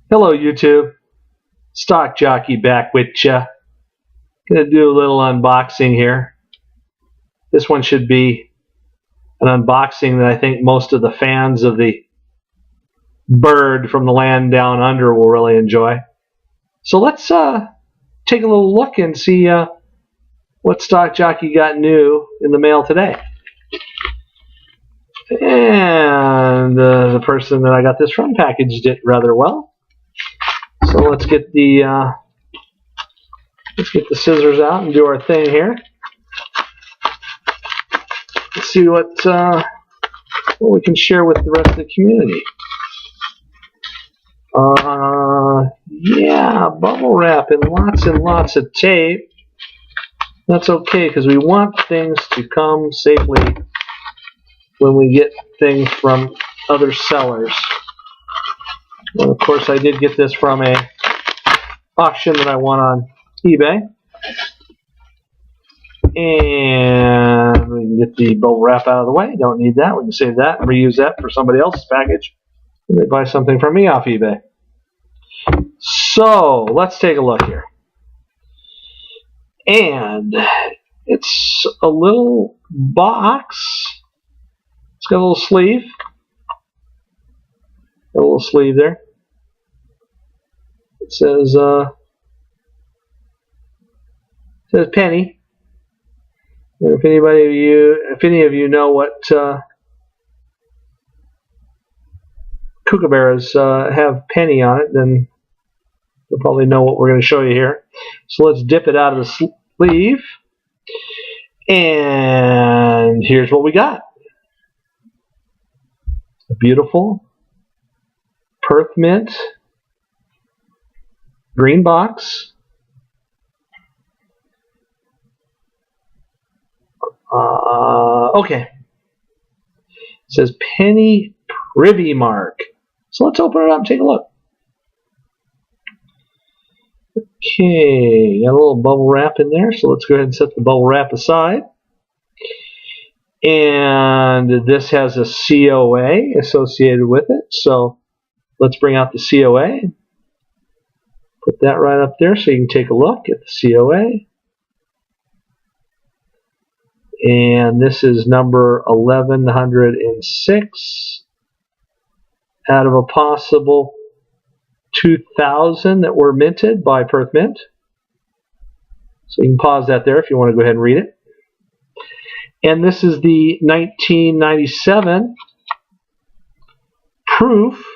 Hello YouTube, Stock Jockey back with ya. Gonna do a little unboxing here. This one should be an unboxing that I think most of the fans of the bird from the land down under will really enjoy. So let's take a little look and see what Stock Jockey got new in the mail today. And the person that I got this from packaged it rather well. So let's get the scissors out and do our thing here. Let's see what we can share with the rest of the community. Yeah, bubble wrap and lots of tape. That's okay because we want things to come safely when we get things from other sellers. And of course, I did get this from a auction that I won on eBay. And we can get the bubble wrap out of the way. Don't need that. We can save that and reuse that for somebody else's package when they buy something from me off eBay. So let's take a look here. And it's a little box. It's got a little sleeve. Got a little sleeve there. It says penny. And if any of you know what Kookaburras have penny on it, then you'll probably know what we're going to show you here. So let's dip it out of the sleeve. And here's what we got. A beautiful Perth mint green box. Okay. It says penny privy mark. So let's open it up and take a look. Okay, got a little bubble wrap in there, so let's go ahead and set the bubble wrap aside. And this has a COA associated with it, so let's bring out the COA. Put that right up there so you can take a look at the COA. And this is number 1106 out of a possible 2,000 that were minted by Perth Mint. So you can pause that there if you want to go ahead and read it. And this is the 1997 proof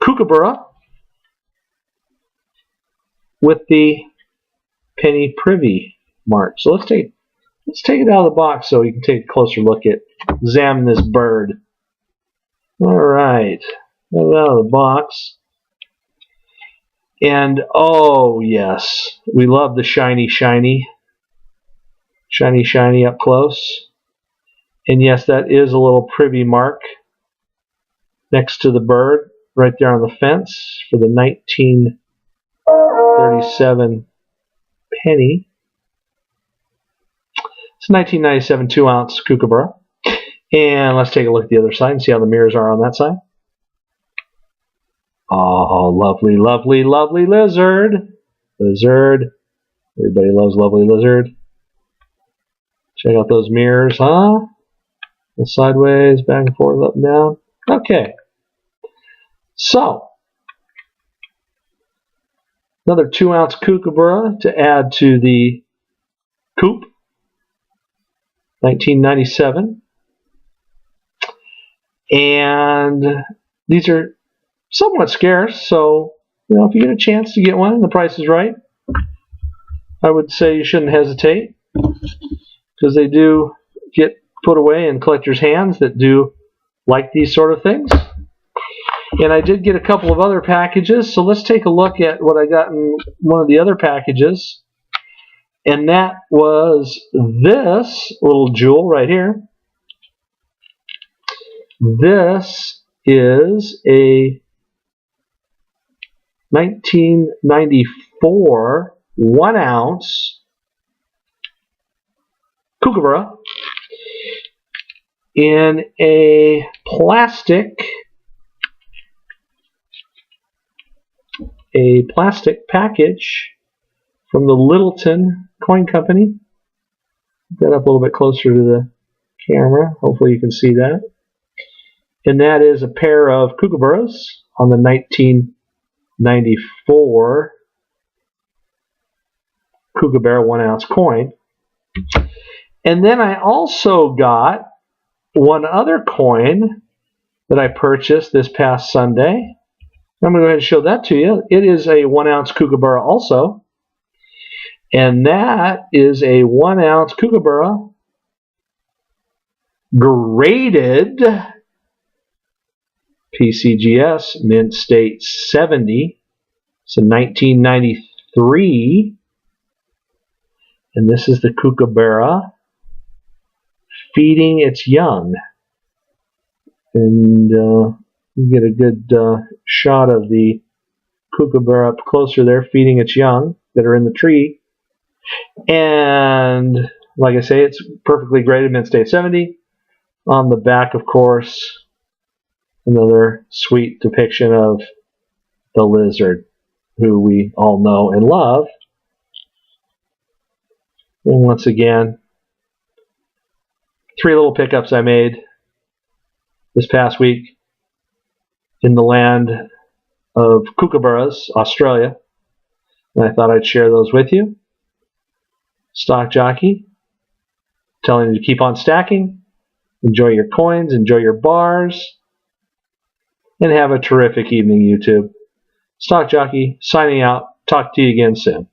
Kookaburra with the penny privy mark. So let's take it out of the box so you can take a closer look at, examine this bird. Alright, got it out of the box. And oh yes, we love the shiny up close. And yes, that is a little privy mark next to the bird right there on the fence for the 1937 penny. It's a 1997 2-ounce Kookaburra. And let's take a look at the other side and see how the mirrors are on that side. Oh, lovely, lovely, lovely lizard. Lizard. Everybody loves lovely lizard. Check out those mirrors, huh? Sideways, back and forth, up and down. Okay. So, another 2-ounce Kookaburra to add to the coop. 1997. And these are somewhat scarce, so if you get a chance to get one and the price is right, I would say you shouldn't hesitate, because they do get put away in collectors' hands that do like these sort of things. And I did get a couple of other packages, so let's take a look at what I got in one of the other packages. And that was this little jewel right here. This is a 1994 1-ounce Kookaburra in a plastic a plastic package from the Littleton Coin Company. Get that up a little bit closer to the camera. Hopefully you can see that. And that is a pair of Kookaburras on the 1994 Kookaburra 1-ounce coin. And then I also got one other coin that I purchased this past Sunday. I'm going to go ahead and show that to you. It is a 1-ounce Kookaburra also. And that is a 1-ounce Kookaburra graded PCGS Mint State 70. It's a 1993. And this is the Kookaburra feeding its young. And you get a good shot of the Kookaburra up closer there feeding its young that are in the tree. And like I say, it's perfectly graded Mint State 70. On the back, of course, another sweet depiction of the lizard, who we all know and love. And once again, 3 little pickups I made this past week in the land of Kookaburras, Australia. And I thought I'd share those with you. Stock Jockey, telling you to keep on stacking, enjoy your coins, enjoy your bars, and have a terrific evening, YouTube. Stock Jockey, signing out. Talk to you again soon.